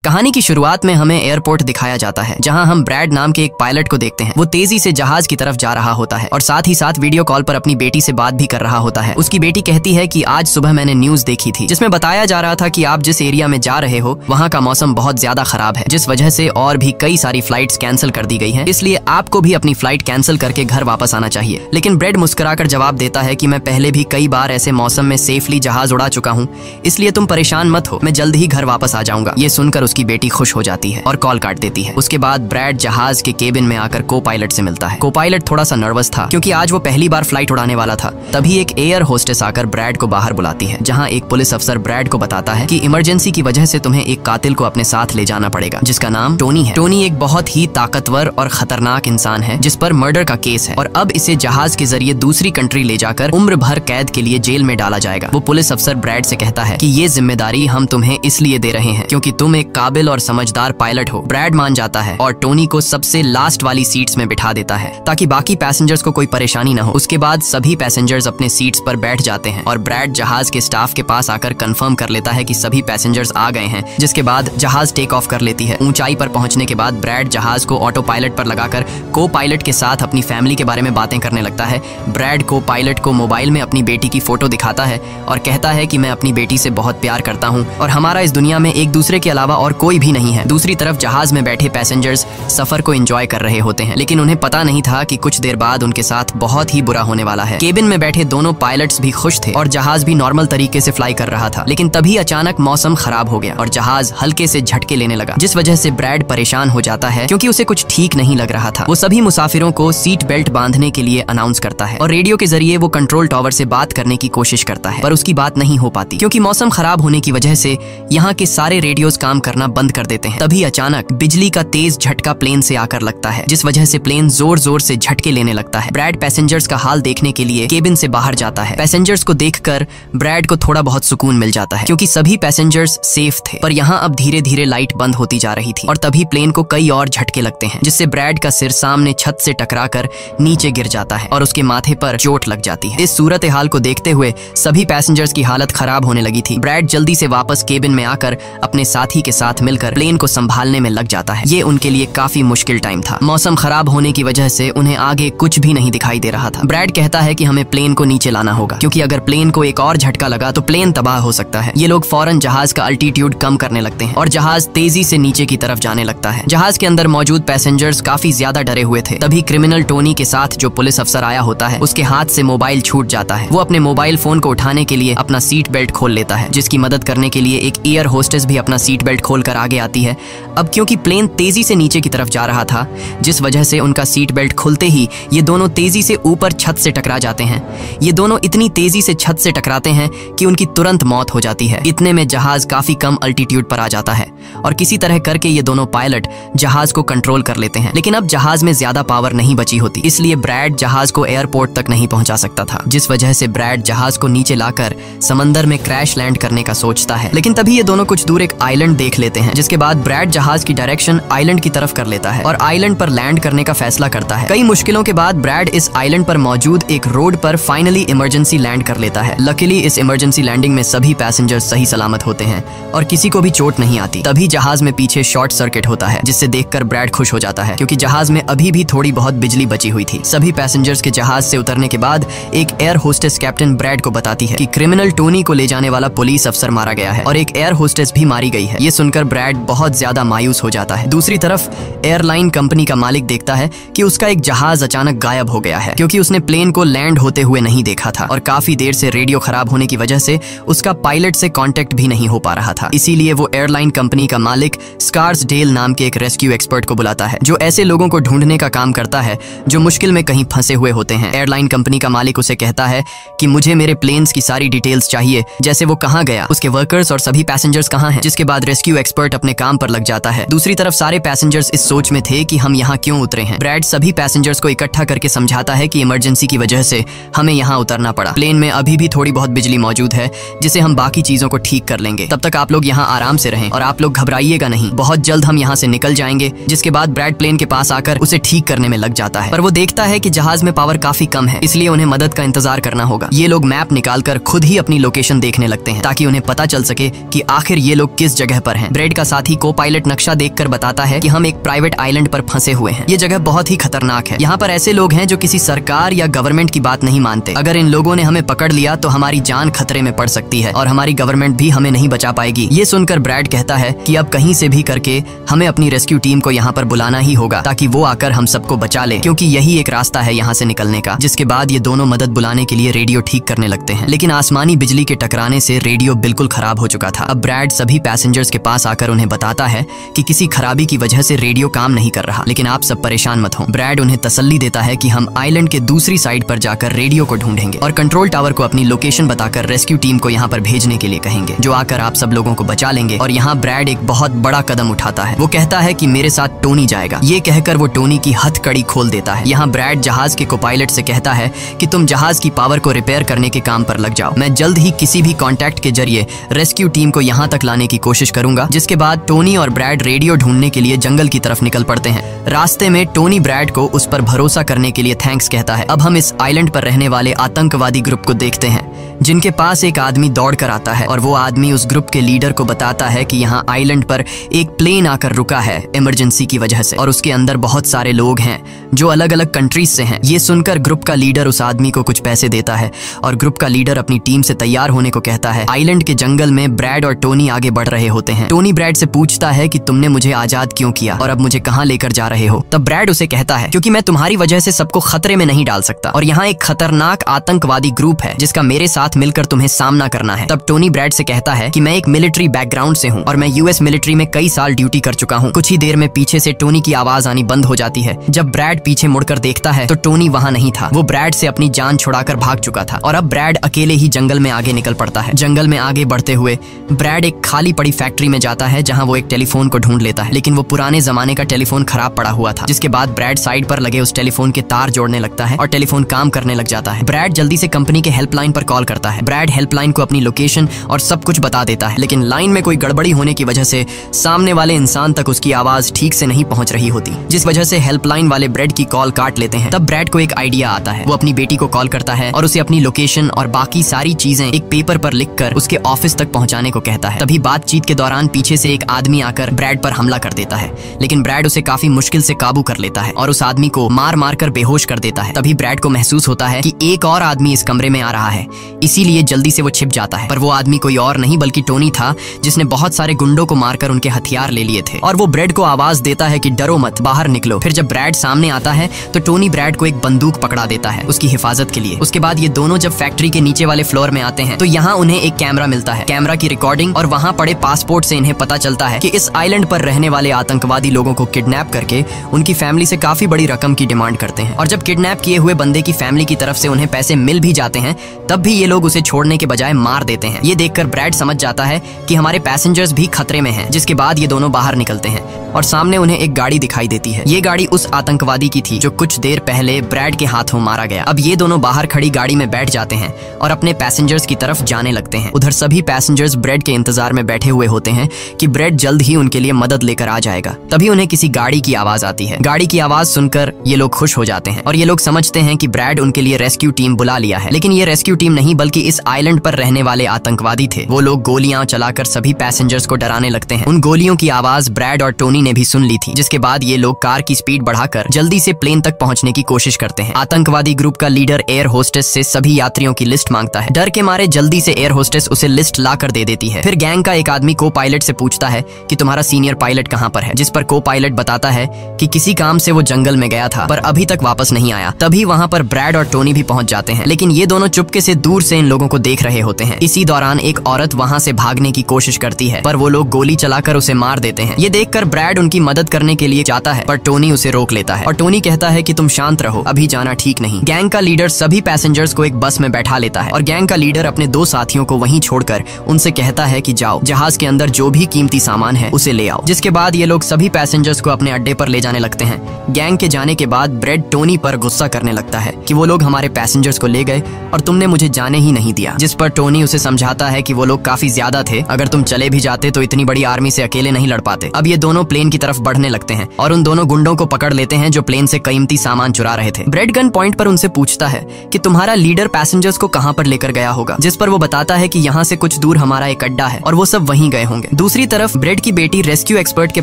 कहानी की शुरुआत में हमें एयरपोर्ट दिखाया जाता है, जहां हम ब्रैड नाम के एक पायलट को देखते हैं। वो तेजी से जहाज की तरफ जा रहा होता है और साथ ही साथ वीडियो कॉल पर अपनी बेटी से बात भी कर रहा होता है। उसकी बेटी कहती है कि आज सुबह मैंने न्यूज देखी थी जिसमें बताया जा रहा था कि आप जिस एरिया में जा रहे हो वहाँ का मौसम बहुत ज्यादा खराब है, जिस वजह से और भी कई सारी फ्लाइट्स कैंसिल कर दी गई हैं। इसलिए आपको भी अपनी फ्लाइट कैंसिल करके घर वापस आना चाहिए। लेकिन ब्रैड मुस्कुराकर जवाब देता है कि मैं पहले भी कई बार ऐसे मौसम में सेफली जहाज उड़ा चुका हूँ, इसलिए तुम परेशान मत हो, मैं जल्द ही घर वापस आ जाऊंगा। ये सुनकर उसकी बेटी खुश हो जाती है और कॉल काट देती है। उसके बाद ब्रैड जहाज के केबिन में आकर को पायलट से मिलता है। को पायलट थोड़ा सा नर्वस था क्योंकि आज वो पहली बार फ्लाइट उड़ाने वाला था। तभी एक एयर होस्टेस आकर ब्रैड को बाहर बुलाती है, जहां एक पुलिस अफसर ब्रैड को बताता है कि इमरजेंसी की वजह से तुम्हें एक कातिल को अपने साथ ले जाना पड़ेगा, जिसका नाम टोनी है। टोनी एक बहुत ही ताकतवर और खतरनाक इंसान है जिस पर मर्डर का केस है और अब इसे जहाज के जरिए दूसरी कंट्री ले जाकर उम्र भर कैद के लिए जेल में डाला जाएगा। वो पुलिस अफसर ब्रैड से कहता है कि ये जिम्मेदारी हम तुम्हें इसलिए दे रहे हैं क्योंकि तुम एक काबिल और समझदार पायलट हो। ब्रैड मान जाता है और टोनी को सबसे लास्ट वाली सीट्स में बिठा देता है ताकि बाकी पैसेंजर्स को कोई परेशानी न हो। उसके बाद सभी पैसेंजर्स अपने सीट्स पर बैठ जाते हैं और ब्रैड जहाज के स्टाफ के पास आकर कंफर्म कर लेता है कि सभी पैसेंजर्स आ गए हैं, जिसके बाद जहाज टेक ऑफ कर लेती है। ऊंचाई पर पहुंचने के बाद ब्रैड जहाज को ऑटो पायलट पर लगाकर को पायलट के साथ अपनी फैमिली के बारे में बातें करने लगता है। ब्रैड को पायलट को मोबाइल में अपनी बेटी की फोटो दिखाता है और कहता है कि मैं अपनी बेटी से बहुत प्यार करता हूँ और हमारा इस दुनिया में एक दूसरे के अलावा और कोई भी नहीं है। दूसरी तरफ जहाज में बैठे पैसेंजर्स सफर को एंजॉय कर रहे होते हैं, लेकिन उन्हें पता नहीं था कि कुछ देर बाद उनके साथ बहुत ही बुरा होने वाला है। केबिन में बैठे दोनों पायलट्स भी खुश थे और जहाज भी नॉर्मल तरीके से फ्लाई कर रहा था, लेकिन तभी अचानक मौसम खराब हो गया और जहाज हल्के से झटके लेने लगा, जिस वजह से ब्रैड परेशान हो जाता है क्योंकि उसे कुछ ठीक नहीं लग रहा था। वो सभी मुसाफिरों को सीट बेल्ट बांधने के लिए अनाउंस करता है और रेडियो के जरिए वो कंट्रोल टावर से बात करने की कोशिश करता है, पर उसकी बात नहीं हो पाती क्योंकि मौसम खराब होने की वजह से यहाँ के सारे रेडियोज काम करना बंद कर देते हैं। तभी अचानक बिजली का तेज झटका प्लेन से आकर लगता है, जिस वजह से प्लेन जोर जोर से झटके लेने लगता है। ब्रैड पैसेंजर्स का हाल देखने के लिए केबिन से बाहर जाता है। पैसेंजर्स को देखकर ब्रैड को थोड़ा बहुत सुकून मिल जाता है क्योंकि सभी पैसेंजर्स सेफ थे, पर यहाँ अब धीरे धीरे लाइट बंद होती जा रही थी और तभी प्लेन को कई और झटके लगते हैं, जिससे ब्रैड का सिर सामने छत से टकराकर नीचे गिर जाता है और उसके माथे पर चोट लग जाती है। इस सूरत हाल को देखते हुए सभी पैसेंजर्स की हालत खराब होने लगी थी। ब्रैड जल्दी से वापस केबिन में आकर अपने साथी के साथ मिलकर प्लेन को संभालने में लग जाता है। ये उनके लिए काफी मुश्किल टाइम था। मौसम खराब होने की वजह से उन्हें आगे कुछ भी नहीं दिखाई दे रहा था। ब्रैड कहता है कि हमें प्लेन को नीचे लाना होगा क्योंकि अगर प्लेन को एक और झटका लगा तो प्लेन तबाह हो सकता है। ये लोग फौरन जहाज का अल्टीट्यूड कम करने लगते हैं और जहाज तेजी से नीचे की तरफ जाने लगता है। जहाज के अंदर मौजूद पैसेंजर्स काफी ज्यादा डरे हुए थे। तभी क्रिमिनल टोनी के साथ जो पुलिस अफसर आया होता है उसके हाथ से मोबाइल छूट जाता है। वो अपने मोबाइल फोन को उठाने के लिए अपना सीट बेल्ट खोल लेता है, जिसकी मदद करने के लिए एक एयर होस्टेस भी अपना सीट बेल्ट खोलकर आगे आती है। अब क्योंकि प्लेन तेजी से नीचे की तरफ जा रहा था, जिस वजह से उनका सीट बेल्ट खुलते ही ये दोनों तेजी से ऊपर छत से टकरा जाते हैं। ये दोनों इतनी तेजी से छत से टकराते हैं कि उनकी तुरंत मौत हो जाती है। इतने में जहाज काफी कम अल्टीट्यूड पर आ जाता है और किसी तरह करके ये दोनों पायलट जहाज को कंट्रोल कर लेते हैं। लेकिन अब जहाज में ज्यादा पावर नहीं बची होती, इसलिए ब्रैड जहाज को एयरपोर्ट तक नहीं पहुंचा सकता था, जिस वजह से ब्रैड जहाज को नीचे लाकर समंदर में क्रैश लैंड करने का सोचता है। लेकिन तभी ये दोनों कुछ दूर एक आइलैंड देख लेते हैं, जिसके बाद ब्रैड जहाज की डायरेक्शन आइलैंड की तरफ कर लेता है और आइलैंड पर लैंड करने का फैसला करता है। कई मुश्किलों के बाद ब्रैड इस आइलैंड पर मौजूद एक रोड पर फाइनली इमरजेंसी लैंड कर लेता है। लकीली इस इमरजेंसी लैंडिंग में सभी पैसेंजर्स सही सलामत होते हैं और किसी को भी चोट नहीं आती। तभी जहाज में पीछे शॉर्ट सर्किट होता है, जिससे देखकर ब्रैड खुश हो जाता है क्योंकि जहाज में अभी भी थोड़ी बहुत बिजली बची हुई थी। सभी पैसेंजर्स के जहाज से उतरने के बाद एक एयर होस्टेस कैप्टन ब्रैड को बताती है कि क्रिमिनल टोनी को ले जाने वाला पुलिस अफसर मारा गया है और एक एयर होस्टेस भी मारी गई है। ये सुनकर ब्रैड बहुत ज्यादा मायूस हो जाता है। दूसरी तरफ एयरलाइन कंपनी का मालिक देखता है कि उसका एक जहाज अचानक गायब हो गया है क्योंकि उसने प्लेन को लैंड होते हुए नहीं देखा था और काफी देर से रेडियो खराब होने की वजह से उसका पायलट से कांटेक्ट भी नहीं हो पा रहा था। इसीलिए वो एयरलाइन कंपनी का मालिक स्कार्सडेल नाम के एक रेस्क्यू एक्सपर्ट को बुलाता है, जो ऐसे लोगों को ढूंढने का काम करता है जो मुश्किल में कहीं फंसे हुए होते हैं। एयरलाइन कंपनी का मालिक उसे कहता है कि मुझे मेरे प्लेन्स की सारी डिटेल्स चाहिए, जैसे वो कहाँ गया, उसके वर्कर्स और सभी पैसेंजर्स कहाँ हैं। जिसके बाद रेस्क्यू एक्सपर्ट अपने काम पर लग जाता है। दूसरी तरफ सारे पैसेंजर्स इस सोच में थे कि हम यहाँ क्यों उतरे हैं। ब्रैड सभी पैसेंजर्स को इकट्ठा करके समझाता है कि इमरजेंसी की वजह से हमें यहाँ उतरना पड़ा। प्लेन में अभी भी थोड़ी बहुत बिजली मौजूद है, जिसे हम बाकी चीजों को ठीक कर लेंगे। तब तक आप लोग यहाँ आराम से रहें और आप लोग घबराइएगा नहीं, बहुत जल्द हम यहाँ से निकल जाएंगे। जिसके बाद ब्रैड प्लेन के पास आकर उसे ठीक करने में लग जाता है, पर वो देखता है कि जहाज में पावर काफी कम है, इसलिए उन्हें मदद का इंतजार करना होगा। ये लोग मैप निकालकर खुद ही अपनी लोकेशन देखने लगते हैं ताकि उन्हें पता चल सके कि आखिर ये लोग किस जगह पर हैं। ब्रेड का साथी को पायलट नक्शा देखकर बताता है कि हम एक प्राइवेट आइलैंड पर फंसे हुए हैं। ये जगह बहुत ही खतरनाक है। यहाँ पर ऐसे लोग हैं जो किसी सरकार या गवर्नमेंट की बात नहीं मानते। अगर इन लोगों ने हमें पकड़ लिया तो हमारी जान खतरे में पड़ सकती है और हमारी गवर्नमेंट भी हमें नहीं बचा पाएगी। ये सुनकर ब्रैड कहता है कि अब कहीं से भी करके हमें अपनी रेस्क्यू टीम को यहाँ पर बुलाना ही होगा ताकि वो आकर हम सबको बचा ले, क्योंकि यही एक रास्ता है यहाँ से निकलने का। जिसके बाद ये दोनों मदद बुलाने के लिए रेडियो ठीक करने लगते हैं, लेकिन आसमानी बिजली के टकराने से रेडियो बिल्कुल खराब हो चुका था। अब ब्रैड सभी पैसेंजर्स के पास आकर उन्हें बताता है कि किसी खराबी की वजह से रेडियो काम नहीं कर रहा, लेकिन आप सब परेशान मत हो। ब्रैड उन्हें तसल्ली देता है कि हम आइलैंड के दूसरी साइड पर जाकर रेडियो को ढूंढेंगे और कंट्रोल टावर को अपनी लोकेशन बताकर रेस्क्यू टीम को यहाँ पर भेजने के लिए कहेंगे, जो आकर आप सब लोगों को बचा लेंगे। और यहाँ ब्रैड एक बहुत बड़ा कदम उठाता है। वो कहता है कि मेरे साथ टोनी जाएगा। ये कहकर वो टोनी की हथकड़ी खोल देता है। यहाँ ब्रैड जहाज के को-पायलट से कहता है कि तुम जहाज की पावर को रिपेयर करने के काम पर लग जाओ। मैं जल्द ही किसी भी कॉन्टैक्ट के जरिए रेस्क्यू टीम को यहाँ तक लाने की कोशिश करूंगा। जिसके बाद टोनी और ब्रैड रेडियो ढूंढने के लिए जंगल की तरफ निकल पड़ते हैं। रास्ते में टोनी ब्रैड को उस पर भरोसा करने के लिए थैंक्स कहता है। अब हम इस आइलैंड पर रहने वाले आतंकवादी ग्रुप को देखते हैं, जिनके पास एक आदमी दौड़ कर आता है और वो आदमी उस ग्रुप के लीडर को बताता है कि यहाँ आइलैंड पर एक प्लेन आकर रुका है इमरजेंसी की वजह से और उसके अंदर बहुत सारे लोग हैं जो अलग अलग कंट्रीज से हैं। ये सुनकर ग्रुप का लीडर उस आदमी को कुछ पैसे देता है और ग्रुप का लीडर अपनी टीम से तैयार होने को कहता है। आइलैंड के जंगल में ब्रैड और टोनी आगे बढ़ रहे होते हैं। टोनी ब्रैड से पूछता है कि तुमने मुझे आजाद क्यों किया और अब मुझे कहाँ लेकर जा रहे हो। तब ब्रैड उसे कहता है क्योंकि मैं तुम्हारी वजह से सबको खतरे में नहीं डाल सकता और यहाँ एक खतरनाक आतंकवादी ग्रुप है जिसका मेरे साथ मिलकर तुम्हें सामना करना है। तब टोनी ब्रैड से कहता है कि मैं एक मिलिट्री बैकग्राउंड से हूँ और मैं यूएस मिलिट्री में कई साल ड्यूटी कर चुका हूँ। कुछ ही देर में पीछे से टोनी की आवाज आनी बंद हो जाती है। जब ब्रैड पीछे मुड़कर देखता है तो टोनी वहाँ नहीं था। वो ब्रैड से अपनी जान छुड़ाकर भाग चुका था और अब ब्रैड अकेले ही जंगल में आगे निकल पड़ता है। जंगल में आगे बढ़ते हुए ब्रैड एक खाली पड़ी फैक्ट्री में जाता है जहाँ वो एक टेलीफोन को ढूंढ लेता है, लेकिन वो पुराने जमाने का टेलीफोन खराब पड़ा हुआ था। जिसके बाद ब्रैड साइड पर लगे उस टेलीफोन के तार जोड़ने लगता है और टेलीफोन काम करने लग जाता है। ब्रैड जल्दी से कंपनी के हेल्पलाइन पर कॉल करता है। ब्रैड हेल्पलाइन को अपनी लोकेशन और सब कुछ बता देता है, लेकिन लाइन में कोई गड़बड़ी होने की वजह से सामने वाले इंसान तक उसकी आवाज ठीक से नहीं पहुंच रही होती, जिस वजह से हेल्पलाइन वाले ब्रैड की कॉल काट लेते हैं। तब ब्रैड को एक आइडिया आता है। वो अपनी बेटी को कॉल करता है और उसे अपनी लोकेशन और बाकी सारी चीजें एक पेपर पर लिखकर उसके ऑफिस तक पहुंचाने को कहता है। तभी बातचीत के दौरान पीछे से एक आदमी आकर ब्रैड पर हमला कर देता है, लेकिन ब्रैड उसे काफी मुश्किल से काबू कर लेता है और उस आदमी को मार मार कर बेहोश कर देता है। तभी ब्रैड को महसूस होता है कि एक और आदमी इस कमरे में आ रहा है, इसीलिए जल्दी से वो छिप जाता है। पर वो आदमी कोई और नहीं बल्कि टोनी था, जिसने बहुत सारे गुंडों को मारकर उनके हथियार ले लिए थे। और वो ब्रैड को आवाज देता है कि डरो मत, बाहर निकलो। फिर जब ब्रैड सामने आता है तो टोनी ब्रैड को एक बंदूक पकड़ा देता है उसकी हिफाजत के लिए। उसके बाद ये दोनों जब फैक्ट्री के नीचे वाले फ्लोर में आते हैं तो यहाँ उन्हें एक कैमरा मिलता है, कैमरा की रिकॉर्डिंग और वहाँ पड़े पासपोर्ट से इन्हें पता चलता है कि इस आइलैंड पर रहने वाले आतंकवादी लोगों को किडनैप करके उनकी फैमिली से काफी बड़ी रकम की डिमांड करते हैं। और जब किडनैप किए हुए बंदे की फैमिली की तरफ से उन्हें पैसे मिल भी जाते हैं तब भी ये लोग उसे छोड़ने के बजाय मार देते हैं। ये देखकर ब्रैड समझ जाता है कि हमारे पैसेंजर्स भी खतरे में हैं। जिसके बाद ये दोनों बाहर निकलते हैं और सामने उन्हें एक गाड़ी दिखाई देती है। ये गाड़ी उस आतंकवादी की थी जो कुछ देर पहले ब्रैड के हाथों मारा गया। अब ये दोनों बाहर खड़ी गाड़ी में बैठ जाते हैं और अपने पैसेंजर्स की तरफ जाने लगते हैं। उधर सभी पैसेंजर्स ब्रैड के इंतजार में बैठे हुए होते हैं कि ब्रैड जल्द ही उनके लिए मदद लेकर आ जाएगा। तभी उन्हें किसी गाड़ी की आवाज आती है। गाड़ी की आवाज सुनकर ये लोग खुश हो जाते हैं और ये लोग समझते हैं कि ब्रैड उनके लिए रेस्क्यू टीम बुला लिया है। लेकिन ये रेस्क्यू टीम नहीं बल्कि इस आइलैंड पर रहने वाले आतंकवादी थे। वो लोग गोलियां चलाकर सभी पैसेंजर्स को डराने लगते हैं। उन गोलियों की आवाज ब्रैड और टोनी ने भी सुन ली थी। जिसके बाद ये लोग कार की स्पीड बढ़ाकर जल्दी से प्लेन तक पहुंचने की कोशिश करते हैं। आतंकवादी ग्रुप का लीडर एयर होस्टेस से सभी यात्रियों की लिस्ट मांगता है। डर के मारे जल्दी से एयर होस्टेस उसे लिस्ट ला कर दे देती है। फिर गैंग का एक आदमी को पायलट से पूछता है कि तुम्हारा सीनियर पायलट कहाँ पर है, जिस पर को पायलट बताता है कि किसी काम से वो जंगल में गया था पर अभी तक वापस नहीं आया। तभी वहाँ पर ब्रैड और टोनी भी पहुंच जाते हैं, लेकिन ये दोनों चुपके से दूर से इन लोगों को देख रहे होते हैं। इसी दौरान एक औरत वहाँ से भागने की कोशिश करती है पर वो लोग गोली चलाकर उसे मार देते हैं। ये देखकर ब्रैड उनकी मदद करने के लिए जाता है पर टोनी उसे रोक लेता है और टोनी कहता है कि तुम शांत रहो, अभी जाना ठीक नहीं। गैंग का लीडर सभी पैसेंजर्स को एक बस में बैठा लेता है और गैंग का लीडर अपने दो साथियों को वहीं छोड़कर उनसे कहता है कि जाओ, जहाज के अंदर जो भी कीमती सामान है उसे ले आओ। जिसके बाद ये लोग सभी पैसेंजर्स को अपने अड्डे पर ले जाने लगते हैं। गैंग के जाने के बाद ब्रैड टोनी पर गुस्सा करने लगता है कि वो लोग हमारे पैसेंजर्स को ले गए और तुमने मुझे जाने ही नहीं दिया। जिस पर टोनी उसे समझाता है कि वो लोग काफी ज्यादा थे, अगर तुम चले भी जाते तो इतनी बड़ी आर्मी से अकेले नहीं लड़ पाते। अब ये दोनों प्लेन प्लेन की तरफ बढ़ने लगते हैं और उन दोनों गुंडों को पकड़ लेते हैं जो प्लेन से कीमती सामान चुरा रहे थे। ब्रेड गन पॉइंट पर उनसे पूछता है कि तुम्हारा लीडर पैसेंजर्स को कहां पर लेकर गया होगा, जिस पर वो बताता है कि यहाँ से कुछ दूर हमारा एक अड्डा है और वो सब वहीं गए होंगे। दूसरी तरफ ब्रेड की बेटी रेस्क्यू एक्सपर्ट के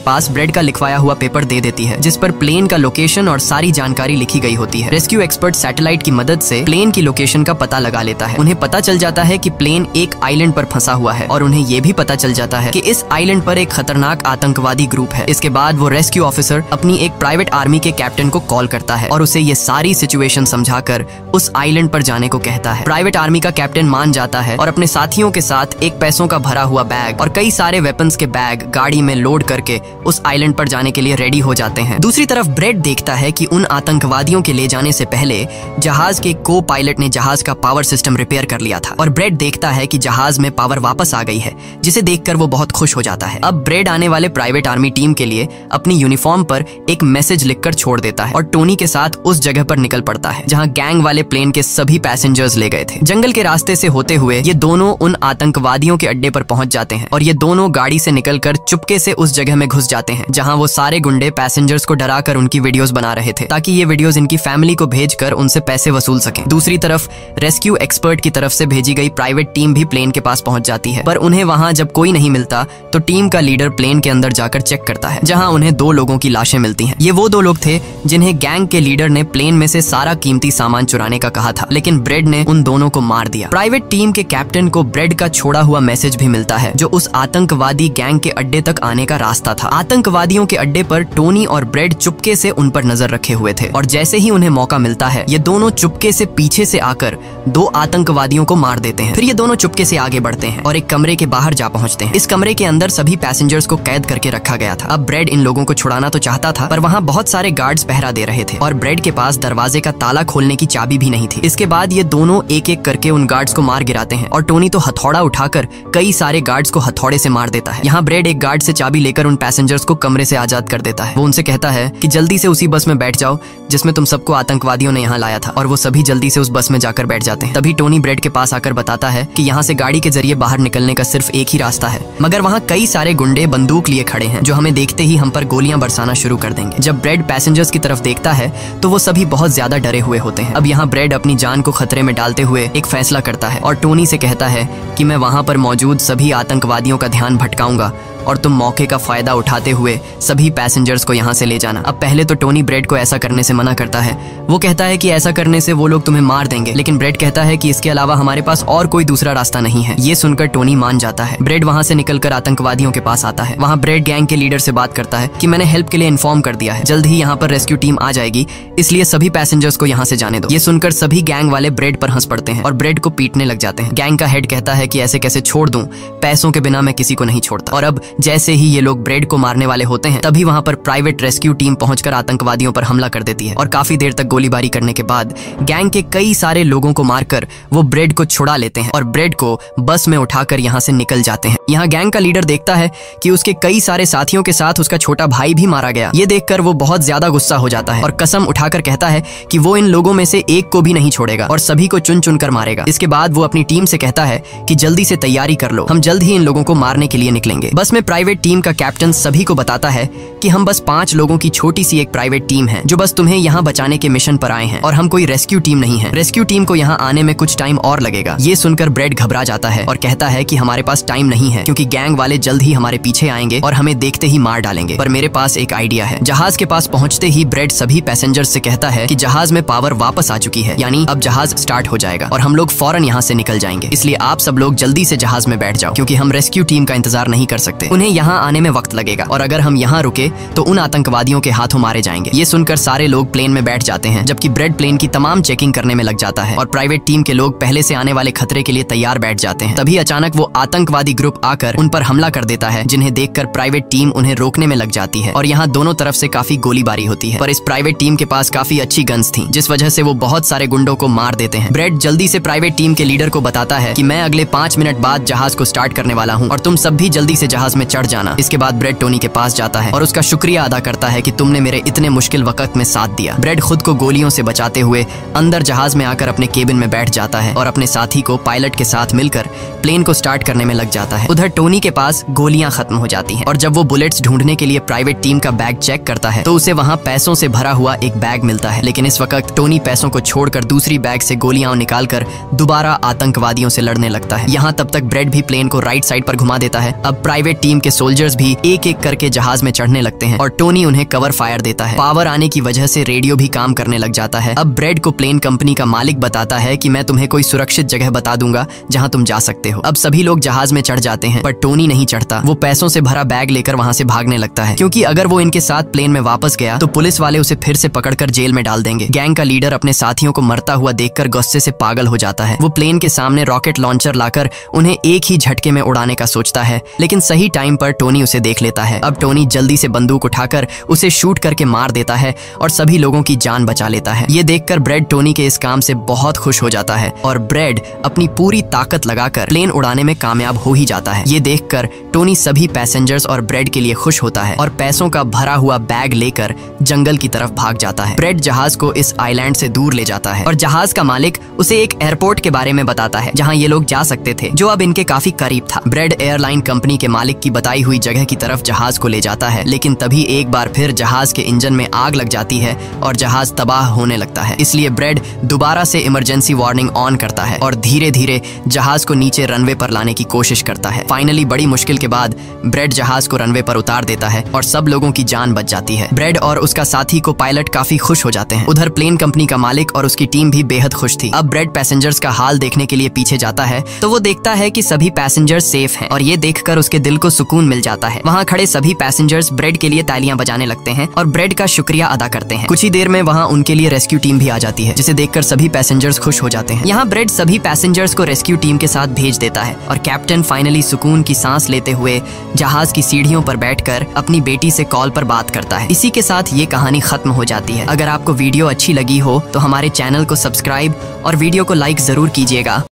पास ब्रेड का लिखवाया हुआ पेपर दे देती है जिस पर प्लेन का लोकेशन और सारी जानकारी लिखी गई होती है। रेस्क्यू एक्सपर्ट सैटेलाइट की मदद से प्लेन की लोकेशन का पता लगा लेता है। उन्हें पता चल जाता है कि प्लेन एक आइलैंड पर फंसा हुआ है और उन्हें ये भी पता चल जाता है कि इस आइलैंड पर एक खतरनाक आतंकवादी ग्रुप है। इसके बाद वो रेस्क्यू ऑफिसर अपनी एक प्राइवेट आर्मी के कैप्टन को कॉल करता है और उसे ये सारी सिचुएशन समझाकर उस आइलैंड पर जाने को कहता है। प्राइवेट आर्मी का कैप्टन मान जाता है और अपने साथियों के साथ एक पैसों का भरा हुआ बैग और कई सारे वेपन्स के बैग गाड़ी में लोड करके उस आइलैंड पर जाने के लिए रेडी हो जाते हैं। दूसरी तरफ ब्रेड देखता है कि उन आतंकवादियों के ले जाने से पहले जहाज के को पायलट ने जहाज का पावर सिस्टम रिपेयर कर लिया था और ब्रेड देखता है कि जहाज में पावर वापस आ गई है, जिसे देखकर वो बहुत खुश हो जाता है। अब ब्रेड आने वाले प्राइवेट आर्मी टीम के लिए अपनी यूनिफॉर्म पर एक मैसेज लिखकर छोड़ देता है और टोनी के साथ उस जगह पर निकल पड़ता है जहां गैंग वाले प्लेन के सभी पैसेंजर्स ले गए थे। जंगल के रास्ते से होते हुए ये दोनों उन आतंकवादियों के अड्डे पर पहुंच जाते हैं और ये दोनों गाड़ी से निकलकर चुपके से उस जगह में घुस जाते हैं जहां वो सारे गुंडे पैसेंजर्स को डराकर उनकी वीडियोस बना रहे थे ताकि ये वीडियोस इनकी फैमिली को भेजकर उनसे पैसे वसूल सकें। दूसरी तरफ रेस्क्यू एक्सपर्ट की तरफ से भेजी गई प्राइवेट टीम भी प्लेन के पास पहुंच जाती है, पर उन्हें वहां जब कोई नहीं मिलता तो टीम का लीडर प्लेन के अंदर जाकर चेक करता है जहां उन्हें 2 लोगों की लाशें मिलती हैं। ये वो 2 लोग थे जिन्हें गैंग के लीडर ने प्लेन में से सारा कीमती सामान चुराने का कहा था, लेकिन ब्रेड ने उन दोनों को मार दिया। प्राइवेट टीम के कैप्टन को ब्रेड का छोड़ा हुआ मैसेज भी मिलता है जो उस आतंकवादी गैंग के अड्डे तक आने का रास्ता था। आतंकवादियों के अड्डे पर टोनी और ब्रेड चुपके से उन पर नजर रखे हुए थे और जैसे ही उन्हें मौका मिलता है ये दोनों चुपके से पीछे से आकर 2 आतंकवादियों को मार देते हैं। फिर ये दोनों चुपके से आगे बढ़ते हैं और एक कमरे के बाहर जा पहुंचते हैं। इस कमरे के अंदर सभी पैसेंजर्स को कैद करके रखा गया था। अब ब्रेड इन लोगों को छुड़ाना तो चाहता था, पर वहाँ बहुत सारे गार्ड्स पहरा दे रहे थे और ब्रेड के पास दरवाजे का ताला खोलने की चाबी भी नहीं थी। इसके बाद ये दोनों एक एक करके उन गार्ड्स को मार गिराते हैं और टोनी तो हथौड़ा उठाकर कई सारे गार्ड्स को हथौड़े से मार देता है। यहाँ ब्रेड एक गार्ड से चाबी लेकर उन पैसेंजर्स को कमरे से आजाद कर देता है। वो उनसे कहता है कि जल्दी से उसी बस में बैठ जाओ जिसमें तुम सबको आतंकवादियों ने यहाँ लाया था, और वो सभी जल्दी से उस बस में जाकर बैठ जाते हैं। तभी टोनी ब्रेड के पास आकर बताता है कि यहाँ से गाड़ी के जरिए बाहर निकलने का सिर्फ एक ही रास्ता है, मगर वहाँ कई सारे गुंडे बंदूक लिए खड़े हैं जो हमें देखते ही हम पर गोलियां बरसाना शुरू कर देंगे। जब ब्रेड पैसेंजर्स की तरफ देखता है तो वो सभी बहुत ज्यादा डरे हुए होते हैं। अब यहाँ ब्रेड अपनी जान को खतरे में डालते हुए एक फैसला करता है और टोनी से कहता है कि मैं वहाँ पर मौजूद सभी आतंकवादियों का ध्यान भटकाऊंगा और तुम मौके का फायदा उठाते हुए सभी पैसेंजर्स को यहाँ से ले जाना। अब पहले तो टोनी ब्रेड को ऐसा करने से मना करता है। वो कहता है कि ऐसा करने से वो लोग तुम्हें मार देंगे, लेकिन ब्रेड कहता है कि इसके अलावा हमारे पास और कोई दूसरा रास्ता नहीं है। ये सुनकर टोनी मान जाता है। ब्रेड वहाँ से निकलकर आतंकवादियों के पास आता है। वहाँ ब्रेड गैंग के लीडर से बात करता है कि मैंने हेल्प के लिए इन्फॉर्म कर दिया है, जल्द ही यहाँ पर रेस्क्यू टीम आ जाएगी, इसलिए सभी पैसेंजर्स को यहाँ से जाने दो। ये सुनकर सभी गैंग वाले ब्रेड पर हंस पड़ते हैं और ब्रेड को पीटने लग जाते हैं। गैंग का हेड कहता है कि ऐसे कैसे छोड़ दूं, पैसों के बिना मैं किसी को नहीं छोड़ता। और अब जैसे ही ये लोग ब्रेड को मारने वाले होते हैं तभी वहां पर प्राइवेट रेस्क्यू टीम पहुंचकर आतंकवादियों पर हमला कर देती है और काफी देर तक गोलीबारी करने के बाद गैंग के कई सारे लोगों को मारकर वो ब्रेड को छुड़ा लेते हैं और ब्रेड को बस में उठाकर यहाँ से निकल जाते हैं। यहाँ गैंग का लीडर देखता है कि उसके कई सारे साथियों के साथ उसका छोटा भाई भी मारा गया। ये देखकर वो बहुत ज्यादा गुस्सा हो जाता है और कसम उठाकर कहता है कि वो इन लोगों में से एक को भी नहीं छोड़ेगा और सभी को चुन चुन कर मारेगा। इसके बाद वो अपनी टीम से कहता है कि जल्दी से तैयारी कर लो, हम जल्द ही इन लोगों को मारने के लिए निकलेंगे। बस में प्राइवेट टीम का कैप्टन सभी को बताता है कि हम बस 5 लोगों की छोटी सी एक प्राइवेट टीम है जो बस तुम्हें यहाँ बचाने के मिशन पर आए हैं और हम कोई रेस्क्यू टीम नहीं है। रेस्क्यू टीम को यहाँ आने में कुछ टाइम और लगेगा। ये सुनकर ब्रेड घबरा जाता है और कहता है कि हमारे पास टाइम नहीं है क्योंकि गैंग वाले जल्द ही हमारे पीछे आएंगे और हमें देखते ही मार डालेंगे। पर मेरे पास एक आइडिया है। जहाज के पास पहुंचते ही ब्रेड सभी पैसेंजर्स से कहता है कि जहाज में पावर वापस आ चुकी है, यानी अब जहाज स्टार्ट हो जाएगा और हम लोग फौरन यहाँ से निकल जाएंगे, इसलिए आप सब लोग जल्दी से जहाज में बैठ जाओ क्योंकि हम रेस्क्यू टीम का इंतजार नहीं कर सकते। उन्हें यहाँ आने में वक्त लगेगा और अगर हम यहाँ रुके तो उन आतंकवादियों के हाथों मारे जाएंगे। ये सुनकर सारे लोग प्लेन में बैठ जाते हैं जबकि ब्रेड प्लेन की तमाम चेकिंग करने में लग जाता है और प्राइवेट टीम के लोग पहले से आने वाले खतरे के लिए तैयार बैठ जाते हैं। तभी अचानक वो आतंकवादी ग्रुप आकर उन पर हमला कर देता है, जिन्हें देखकर प्राइवेट टीम उन्हें रोकने में लग जाती है और यहाँ दोनों तरफ से काफी गोलीबारी होती है। पर इस प्राइवेट टीम के पास काफी अच्छी गन्स थी जिस वजह से वो बहुत सारे गुंडों को मार देते हैं। ब्रेड जल्दी से प्राइवेट टीम के लीडर को बताता है कि मैं अगले 5 मिनट बाद जहाज को स्टार्ट करने वाला हूँ और तुम सब भी जल्दी से जहाज में चढ़ जाना। इसके बाद ब्रेड टोनी के पास जाता है और उसका शुक्रिया अदा करता है कि तुमने मेरे इतने मुश्किल वक्त में साथ दिया। ब्रेड खुद को गोलियों से बचाते हुए अंदर जहाज में आकर अपने केबिन में बैठ जाता है और अपने साथी को पायलट के साथ मिलकर प्लेन को स्टार्ट करने में लग जाता है। उधर टोनी के पास गोलियां खत्म हो जाती हैं और जब वो बुलेट्स ढूंढने के लिए प्राइवेट टीम का बैग चेक करता है तो उसे वहां पैसों से भरा हुआ एक बैग मिलता है। लेकिन इस वक्त टोनी पैसों को छोड़कर दूसरी बैग से गोलियां निकालकर दोबारा आतंकवादियों से लड़ने लगता है। यहाँ तब तक ब्रेड भी प्लेन को राइट साइड पर घुमा देता है। अब प्राइवेट टीम के सोल्जर्स भी एक एक करके जहाज में चढ़ने लगते हैं और टोनी उन्हें कवर फायर देता है। पावर आने की वजह से रेडियो भी काम करने लग जाता है। अब ब्रेड को प्लेन कंपनी का मालिक बताता है कि मैं तुम्हें कोई सुरक्षित जगह बता दूंगा जहां तुम जा सकते हो। अब सभी लोग जहाज में चढ़ जाते हैं पर टोनी नहीं चढ़ता। वो पैसों से भरा बैग लेकर वहां से भागने लगता है क्योंकि अगर वो इनके साथ प्लेन में वापस गया तो पुलिस वाले उसे फिर से पकड़कर जेल में डाल देंगे। गैंग का लीडर अपने साथियों को मरता हुआ देखकर गुस्से से पागल हो जाता है। वो प्लेन के सामने रॉकेट लॉन्चर लाकर उन्हें एक ही झटके में उड़ाने का सोचता है, लेकिन सही टाइम पर टोनी उसे देख लेता है। अब टोनी जल्दी से बंदूक उठाकर उसे शूट करके मार देता है और सभी लोगों की जान बचा लेता है। ये देखकर ब्रेड टोनी के इस काम से बहुत खुश हो जाता है और ब्रेड अपनी पूरी ताकत लगाकर प्लेन उड़ाने में कामयाब हो ही जाता है। ये देखकर टोनी सभी पैसेंजर्स और ब्रेड के लिए खुश होता है और पैसों का भरा हुआ बैग लेकर जंगल की तरफ भाग जाता है। ब्रेड जहाज को इस आइलैंड से दूर ले जाता है और जहाज का मालिक उसे एक एयरपोर्ट के बारे में बताता है जहां ये लोग जा सकते थे, जो अब इनके काफी करीब था। ब्रेड एयरलाइन कंपनी के मालिक की बताई हुई जगह की तरफ जहाज को ले जाता है, लेकिन तभी एक बार फिर जहाज के इंजन में आग लग जाती है और जहाज तबाह होने लगता है। इसलिए ब्रेड दोबारा से इमरजेंसी वार्निंग ऑन करता है और धीरे धीरे जहाज को नीचे रनवे पर लाने की कोशिश करता है। फाइनली बड़ी मुश्किल के बाद ब्रेड जहाज को रनवे पर उतार देता है और सब लोगों की जान बच जाती है। ब्रेड और उसका साथी को पायलट काफी खुश हो जाते हैं। उधर प्लेन कंपनी का मालिक और उसकी टीम भी बेहद खुश थी। अब ब्रेड पैसेंजर्स का हाल देखने के लिए पीछे जाता है तो वो देखता है कि सभी पैसेंजर्स सेफ हैं और ये देखकर उसके दिल को सुकून मिल जाता है। वहाँ खड़े सभी पैसेंजर्स ब्रेड के लिए तालियां बजाने लगते हैं और ब्रेड का शुक्रिया अदा करते हैं। कुछ ही देर में वहाँ उनके लिए रेस्क्यू टीम भी आ जाती है, जिसे देखकर सभी पैसेंजर्स खुश हो जाते हैं। यहाँ ब्रेड सभी पैसेंजर्स को रेस्क्यू टीम के साथ भेज देता है और कैप्टन फाइनली सुकून की सांस लेते हुए जहाज की सीढ़ियों पर बैठकर अपनी बेटी से कॉल पर बात करता है। इसी के साथ ये कहानी खत्म हो जाती है। अगर आपको वीडियो अच्छी लगी हो तो हमारे चैनल को सब्सक्राइब और वीडियो को लाइक जरूर कीजिएगा।